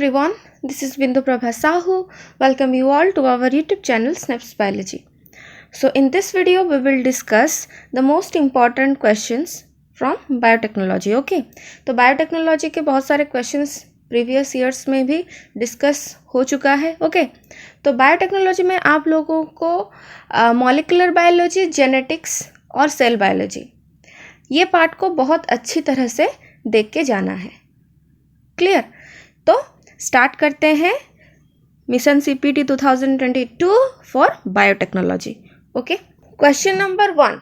everyone, this is Bindu Prabha Sahu. Welcome you all to our YouTube channel Snaps Biology. So in this video we will discuss the most important questions from biotechnology. Okay, तो biotechnology के बहुत सारे questions previous years में भी discuss हो चुका है. Okay, तो बायोटेक्नोलॉजी में आप लोगों को मॉलिक्यूलर बायोलॉजी, जेनेटिक्स और सेल बायोलॉजी ये पार्ट को बहुत अच्छी तरह से देख के जाना है. क्लियर? तो स्टार्ट करते हैं mission CPT 2022 for biotechnology. Okay, question number 1.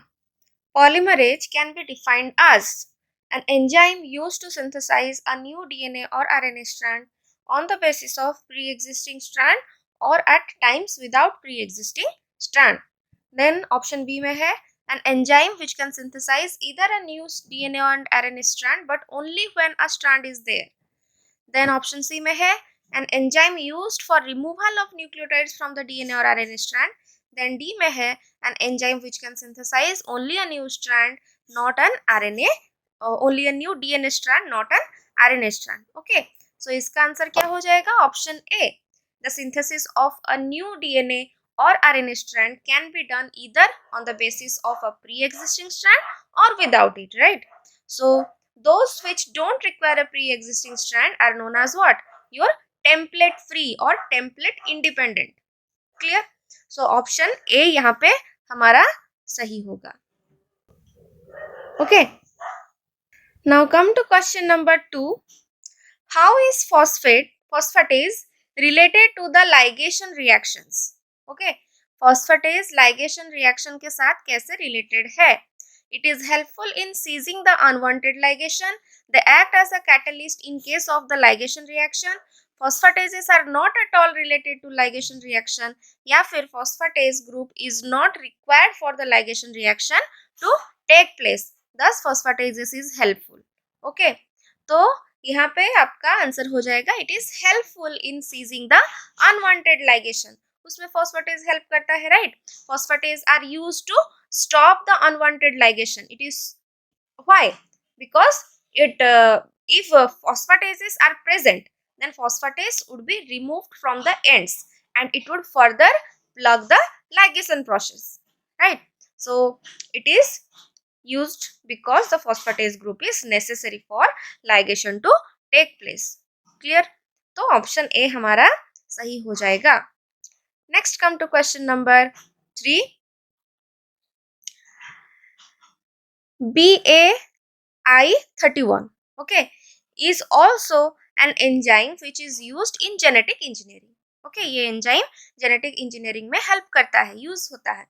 Polymerase can be defined as an enzyme used to synthesize a new DNA or RNA strand on the basis of pre-existing strand or at times without pre-existing strand. Then option B में है an enzyme which can synthesize either a new DNA and RNA strand but only when a strand is there. Then option C में है an enzyme used for removal of nucleotides from the DNA or RNA strand. Then D में है an enzyme which can synthesize only a new strand, not an RNA, only a new DNA strand, not an RNA strand. Okay, so इसका answer क्या हो जाएगा? Option A. The synthesis of a new DNA or RNA strand can be done either on the basis of a pre-existing strand or without it, right? So those which don't require a pre-existing strand are known as what? Your template free or template independent. Clear? So option A यहाँ पे हमारा सही होगा. Okay. Now come to question number 2. How is phosphatase related to the ligation reactions? Okay. Phosphatase ligation reaction के साथ कैसे related है? It is helpful in seizing the unwanted ligation. They act as a catalyst in case of the ligation reaction. Phosphatases are not at all related to ligation reaction. या फिर phosphatase group is not required for the ligation reaction to take place. Thus phosphatase is helpful. Okay, तो यहाँ पे आपका answer हो जाएगा it is helpful in seizing the unwanted ligation. उसमें phosphatase help करता है, right? Phosphatase are used to stop the unwanted ligation. It is why? Because if phosphatases are present, then phosphatase would be removed from the ends and it would further plug the ligation process, right? So it is used because the phosphatase group is necessary for ligation to take place. Clear? तो option A हमारा सही हो जाएगा. Next come to question number 3. BAI31, okay, is also an enzyme which is used in genetic engineering. Okay, ये enzyme genetic engineering में help करता है, use होता है.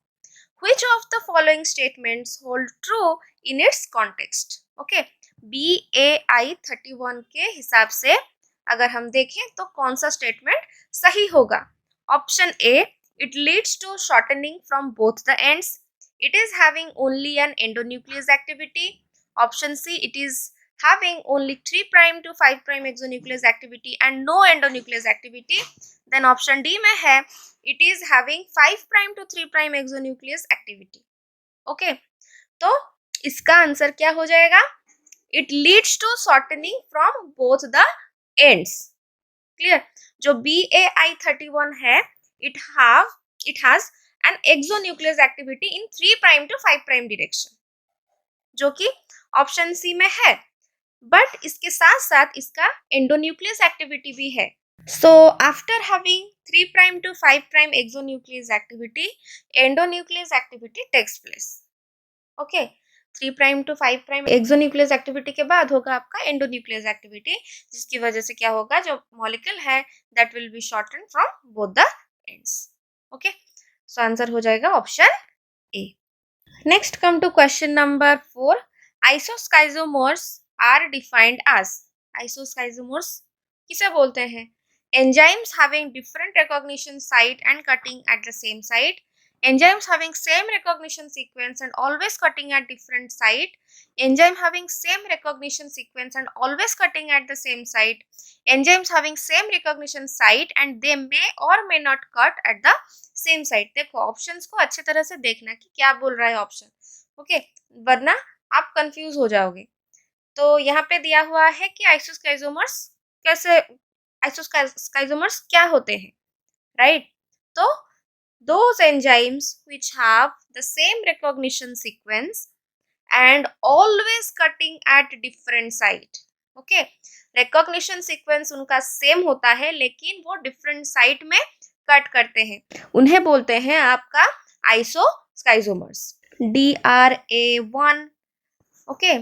Which of the following statements hold true in its context? Okay, BAI31 के हिसाब से अगर हम देखें तो कौन सा स्टेटमेंट सही होगा? Option A, it leads to shortening from both the ends. It is having only an endonuclease activity. Option C, it is having only 3' to 5' exonuclease activity and no endonuclease activity. Then option D में है it is having 5' to 3' exonuclease activity. Okay, तो इसका answer क्या हो जाएगा? It leads to shortening from both the ends. Clear? जो BAI31 है it has an exonuclease activity in 3' to 5' direction, जो कि ऑप्शन सी में है. बट इसके साथ साथ इसका एंडोन्यूक्लियस एक्टिविटी भी है. So after having 3' to 5' exonuclease activity, endonuclease activity takes place. Okay, 3' to 5' exonuclease activity के बाद होगा आपका endonuclease activity, जिसकी वजह से क्या होगा? जो मॉलिक्यूल है that will be shortened from both the ends. Okay, so answer हो जाएगा option A. Next come to question number 4. Isoschizomers are defined as. Isoschizomers किसे बोलते हैं? Enzymes having different recognition site and cutting at the same site. Enzymes having same recognition sequence and always cutting at different site. Enzyme having same recognition sequence and always cutting at the same site. Enzymes having same recognition site and they may or may not cut at the same side. देखो options को अच्छी तरह से देखना कि क्या बोल रहा है ऑप्शन. ओके, वरना आप कंफ्यूज हो जाओगे. तो यहाँ पे दिया हुआ है कि आइसोस्काइजोमर्स कैसे आइसोस्काइजोमर्स क्या होते हैं, राइट? तो those enzymes which have the same recognition sequence and always cutting at different site. Okay, recognition sequence उनका सेम होता है लेकिन वो डिफरेंट साइट में कट करते हैं, उन्हें बोलते हैं आपका आइसोस्काइजोमर्स। DRA1, okay,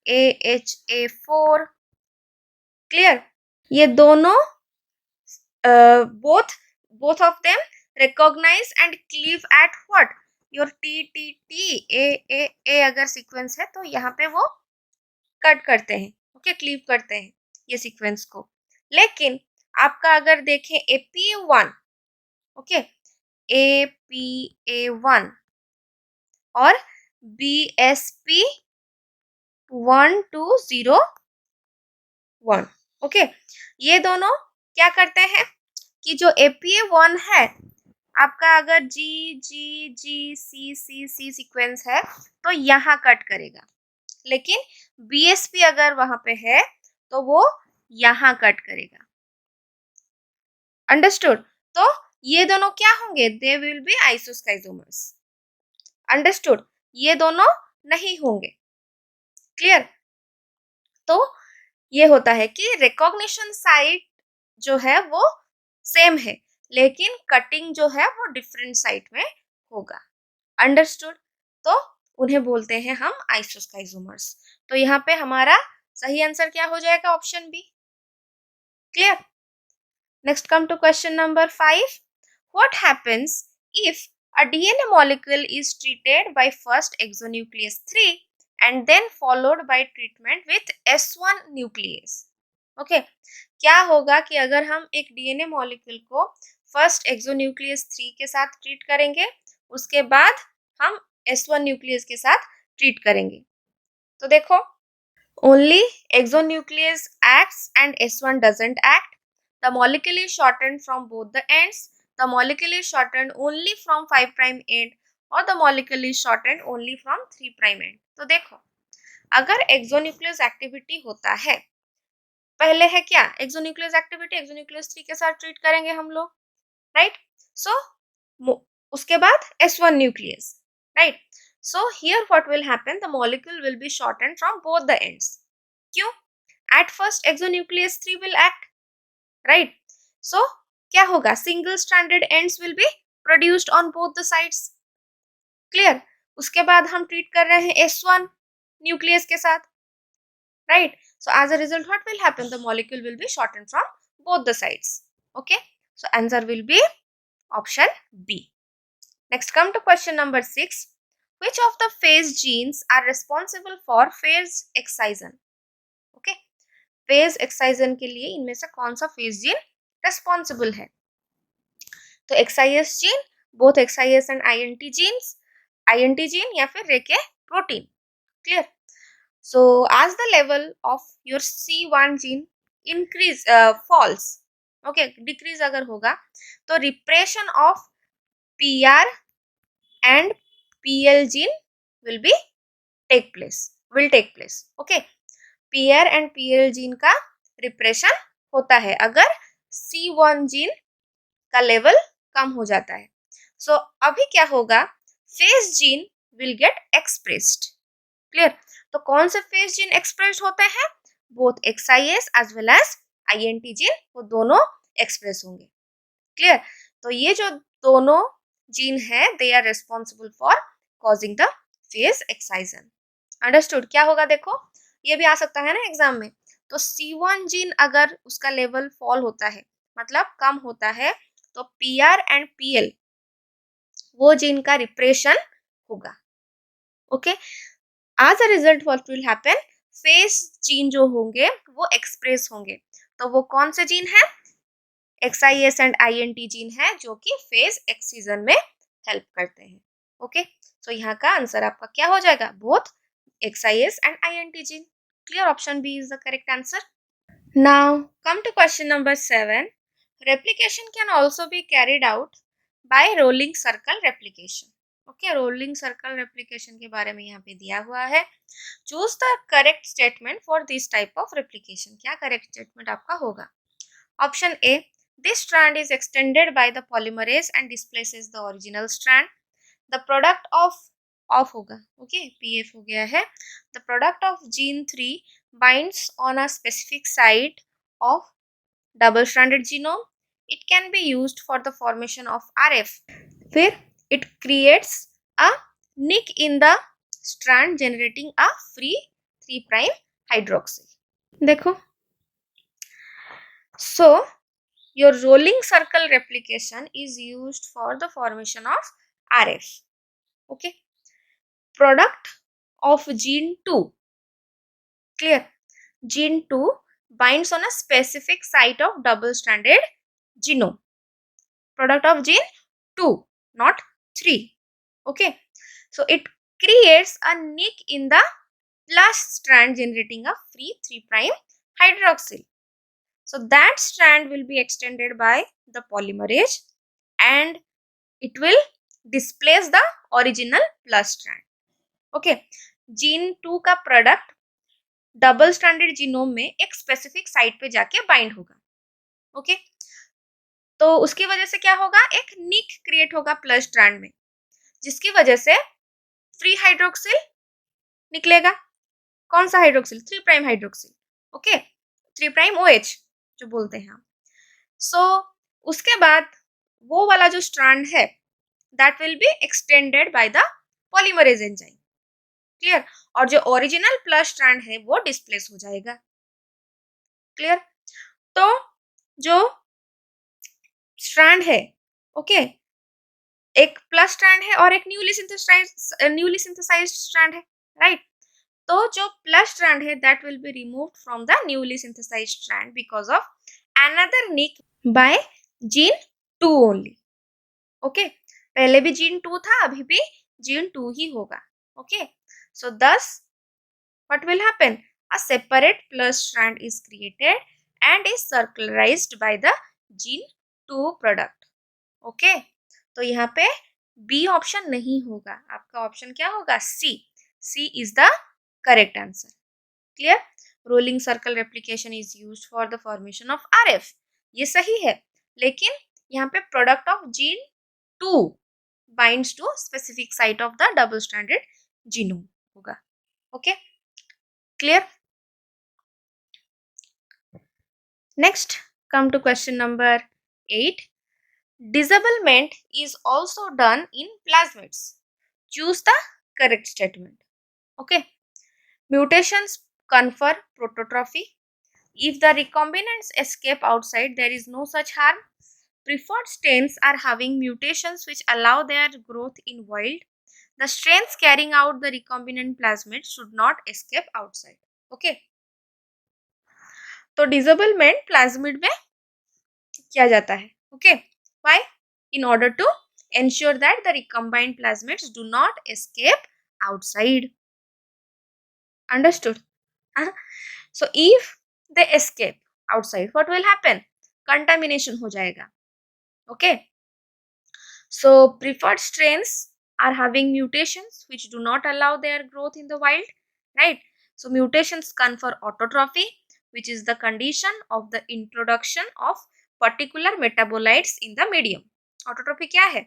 AHA4, clear? ये दोनों both of them recognize and cleave at what? Your TTT अगर सीक्वेंस है तो यहाँ पे वो कट करते हैं, ओके, क्लीव करते हैं ये सीक्वेंस को। लेकिन आपका अगर देखें APA1, ओके, APA1 और BSP1201, ओके, ये दोनों क्या करते हैं कि जो APA1 है आपका अगर GGGCCC सीक्वेंस है तो यहाँ कट करेगा, लेकिन BSP अगर वहां पे है तो वो यहाँ कट करेगा। अंडरस्टूड? तो ये दोनों क्या होंगे? They will be isoschizomers. Understood? ये दोनों नहीं होंगे। क्लियर? तो ये होता है कि रिकॉग्निशन साइट जो है वो सेम है लेकिन कटिंग जो है वो डिफरेंट साइट में होगा। अंडरस्टूड? तो उन्हें बोलते हैं हम आइसोस्काइजोमर्स। तो यहाँ पे हमारा सही आंसर क्या हो जाएगा? Option B. Clear? Next come to question number 5. What happens if a DNA molecule is treated by first exonuclease 3 and then followed by treatment with S1 nuclease? Okay, क्या होगा कि अगर हम एक डीएनए मॉलिक्यूल को फर्स्ट एक्सोन्यूक्लियस 3 के साथ treat करेंगे, उसके बाद हम S1 न्यूक्लियस के साथ ट्रीट करेंगे। तो देखो, only exonuclease acts and S1 doesn't act. The molecule is shortened from both the ends. The molecule is shortened only from 5 prime end or the molecule is shortened only from 3 prime end. तो देखो, अगर exonuclease activity होता है, पहले है क्या? Exonuclease activity, exonuclease 3 के साथ ट्रीट करेंगे हम लोग, राइट? सो उसके बाद S1 nucleus, right? So here what will happen? The molecule will be shortened from both the ends. क्यों? At first exonuclease 3 will act, right? So क्या होगा? Single stranded ends will be produced on both the sides. Clear? उसके बाद हम treat कर रहे हैं S1 nucleus के साथ, right? So as a result what will happen? The molecule will be shortened from both the sides. Okay? So answer will be option B. Next come to question number 6. Which of the phase genes are responsible for phase excision? Okay, phase excision के लिए इनमें से कौन सा phase gene responsible है? तो XIS gene, both XIS and INT genes, INT gene या फिर रेके protein. Clear? So as the level of your C1 gene increase falls, okay, decrease अगर होगा तो repression of PR and PL gene will take place. Okay, PR and PL gene का repression होता है अगर C1 gene का level कम हो जाता है। सो अभी क्या होगा? Phage gene will get expressed. Clear? तो कौन से फेज जीन एक्सप्रेस होते हैं? Both XIS as well as INT gene, वो दोनों एक्सप्रेस होंगे। क्लियर? तो ये जो दोनों जीन है they are responsible for causing the phage excision. Understood? क्या होगा देखो, ये भी आ सकता है ना एग्जाम में। तो C1 जीन अगर उसका लेवल फॉल होता है, मतलब कम होता है, तो PR एंड PL वो जीन का रिप्रेशन होगा। Okay, as a result what will happen? Phage gene जो होंगे वो एक्सप्रेस होंगे। तो वो कौन से जीन है? XIS एंड INT जीन है जो कि फेज एक्सीजन में हेल्प करते हैं। ओके, सो यहाँ का आंसर आपका क्या हो जाएगा? Both XIS and INT gene. Clear? Option B is the correct answer. Now come to question number 7. Replication can also be carried out by rolling circle replication. Okay, rolling circle replication के बारे में यहाँ पे दिया हुआ है। Choose the correct statement for this type of replication. क्या correct statement आपका होगा? Option A, this strand is extended by the polymerase and displaces the original strand. The product of off होगा, okay, PF हो गया है. The product of gene 3 binds on a specific site of double-stranded genome. It can be used for the formation of RF. फिर it creates a nick in the strand generating a free 3' hydroxyl. देखो, so your rolling circle replication is used for the formation of RF. Okay, product of gene 2, clear, gene 2 binds on a specific site of double-stranded genome. Product of gene 2, not 3. Okay, so it creates a nick in the plus strand generating a free 3' hydroxyl. So that strand will be extended by the polymerase and it will displace the original plus strand. Okay, gene 2 का product double stranded genome में एक specific site पे जाके bind होगा. Okay, तो उसकी वजह से क्या होगा, एक निक क्रिएट होगा प्लस स्ट्रैंड में, जिसकी वजह से फ्री हाइड्रोक्सिल निकलेगा. कौन सा हाइड्रोक्सिल, 3' हाइड्रोक्सिल. ओके, 3' OH जो बोलते हैं हम. सो उसके बाद वो वाला जो स्ट्रैंड है that will be extended by the polymerase enzyme. Clear, और जो ओरिजिनल प्लस स्ट्रैंड है वो डिस्प्लेस हो जाएगा. क्लियर, तो जो स्ट्रैंड है, ओके, एक प्लस स्ट्रैंड है और एक न्यूली सिंथेसाइज्ड स्ट्रैंड है, राइट. तो जो प्लस स्ट्रैंड है that will be removed from the newly synthesised strand because of another nick by gene 2 only. Okay, पहले भी जीन 2 था, अभी भी जीन 2 ही होगा. Okay, so thus what will happen, a separate plus strand is created and is circularized by the gene 2 product. Okay, तो यहाँ पे B option नहीं होगा, आपका ऑप्शन क्या होगा, C. C is the correct answer. Clear, rolling circle replication is used for the formation of RF. ये सही है, लेकिन यहाँ पे product of gene 2 binds to specific site of the double stranded genome होगा. Okay, clear. Next come to question number 8. Disablement is also done in plasmids. Choose the correct statement. Okay, mutations confer prototrophy. If the recombinants escape outside, there is no such harm. Preferred strains are having mutations which allow their growth in wild. The strains carrying out the recombinant plasmid should not escape outside. Okay, तो disablement plasmid में किया जाता है. Okay, why, in order to ensure that the recombined plasmids do not escape outside. Understood? So if they escape outside, what will happen? Contamination हो जाएगा. Okay, so preferred strains are having mutations which do not allow their growth in the wild, right? So mutations confer autotrophy, which is the condition of the introduction of particular metabolites in the medium. Autotrophy क्या है?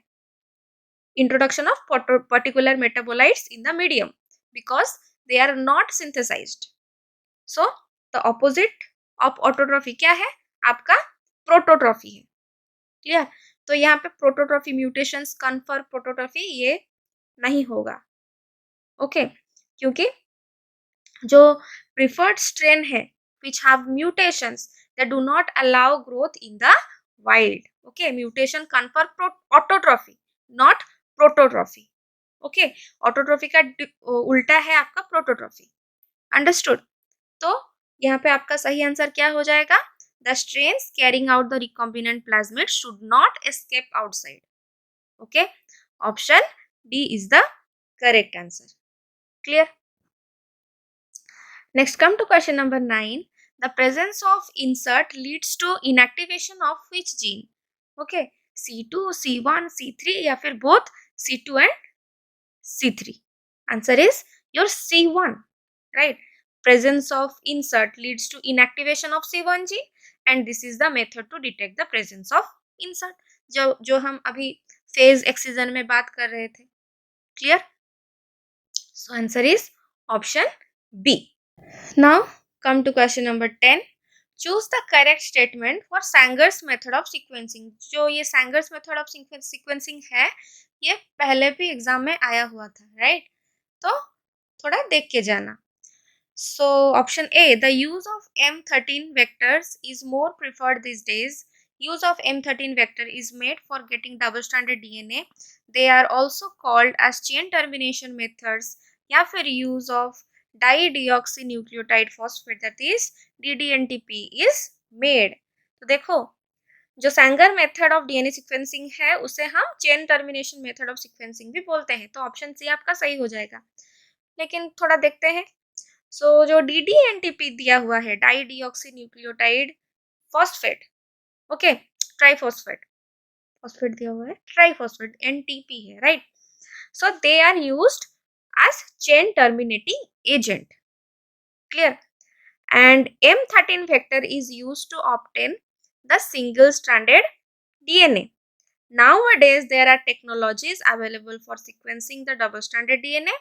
Introduction of particular metabolites in the medium because they are not synthesized. So the opposite of autotrophy क्या है? आपका प्रोटोट्रॉफी है. Clear, तो यहाँ पे प्रोटोट्रॉफी mutations confer प्रोटोट्रॉफी ये नहीं होगा. ओके, क्योंकि जो प्रिफर्ड स्ट्रेन है which have mutations that do not allow growth in the wild. Okay, mutation confer autotrophy, not prototrophy. Okay, autotrophy का उल्टा है आपका प्रोटोट्रॉफी. अंडरस्टूड. तो यहाँ पे आपका सही आंसर क्या हो जाएगा, the strains carrying out the recombinant plasmid should not escape outside. Okay, option D is the correct answer. Clear? Next, come to question number 9. The presence of insert leads to inactivation of which gene? Okay, C2, C1, C3 या फिर both C2 and C3. Answer is your C1, right? presence of insert leads to inactivation of C1G and this is the method to detect the presence of insert. जो हम अभी phase excision में बात कर रहे थे. Clear? So answer is option B. Now come to question number 10. Choose the correct statement for Sanger's method of sequencing. जो ये Sanger's method of sequencing है ये पहले भी एग्जाम में आया हुआ था, राइट? तो थोड़ा देख के जाना. So option A, the use of M13 vectors is more preferred these days. Use of M13 vector is made for getting double stranded DNA. They are also called as chain termination methods. या फिर use of dideoxynucleotide phosphate that is DDNTP is made. तो देखो जो Sanger method of DNA sequencing है उसे हम chain termination method of sequencing भी बोलते हैं. तो ऑप्शन सी आपका सही हो जाएगा. लेकिन थोड़ा देखते हैं. सो जो DDNTP दिया हुआ है dideoxynucleotide phosphate, okay, triphosphate, phosphate दिया हुआ है, ट्राइफॉस्फेट NTP है, right? So they are used as chain terminating agent. Clear? And M13 vector is used to obtain the single stranded DNA. Nowadays there are technologies available for sequencing the double stranded DNA.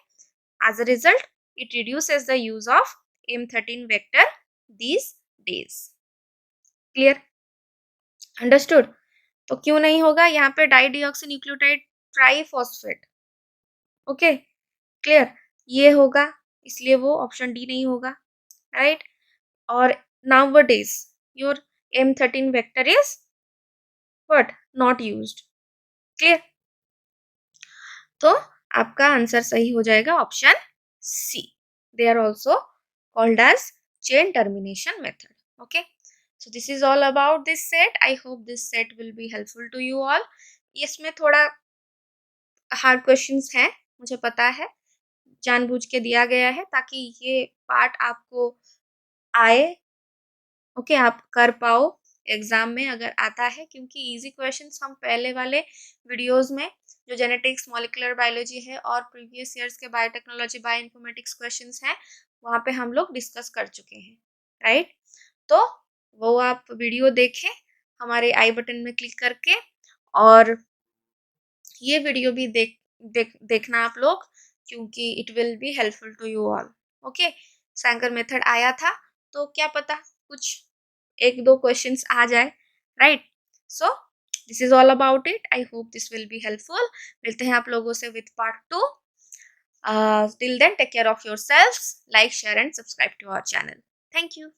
As a result, it reduces the use of M13 vector these days. Clear? Understood? तो क्यों नहीं होगा यहाँ पे डाइडिऑक्सीन्यूक्लियोटाइड triphosphate, okay, clear, ये होगा, इसलिए वो ऑप्शन डी नहीं होगा, राइट? और nowadays your M13 vector is what? Not used. Clear? तो आपका आंसर सही हो जाएगा option C. They are also called as chain termination method. Okay, so this is all about this set. I hope this set will be helpful to you all. इसमें थोड़ा hard questions हैं, मुझे पता है, जानबूझ के दिया गया है ताकि ये पार्ट आपको आए, ओके, आप कर पाओ एग्जाम में अगर आता है, क्योंकि इजी क्वेश्चंस हम पहले वाले वीडियोस में जो जेनेटिक्स, मॉलिक्यूलर बायोलॉजी है और प्रीवियस ईयर्स के बायोटेक्नोलॉजी, बायोइन्फॉर्मेटिक्स क्वेश्चंस हैं, वहाँ पे हम लोग डिस्कस कर चुके हैं, राइट? तो वो आप वीडियो देखें हमारे आई बटन में क्लिक करके, और ये वीडियो भी देखना आप लोग, क्योंकि it will be helpful to you all. Okay, Sanger method आया था तो क्या पता कुछ एक दो क्वेश्चंस आ जाए, right? So this is all about it. I hope this will be helpful. मिलते हैं आप लोगों से with part 2. Till then, take care of yourselves. Like, share and subscribe to our channel. Thank you.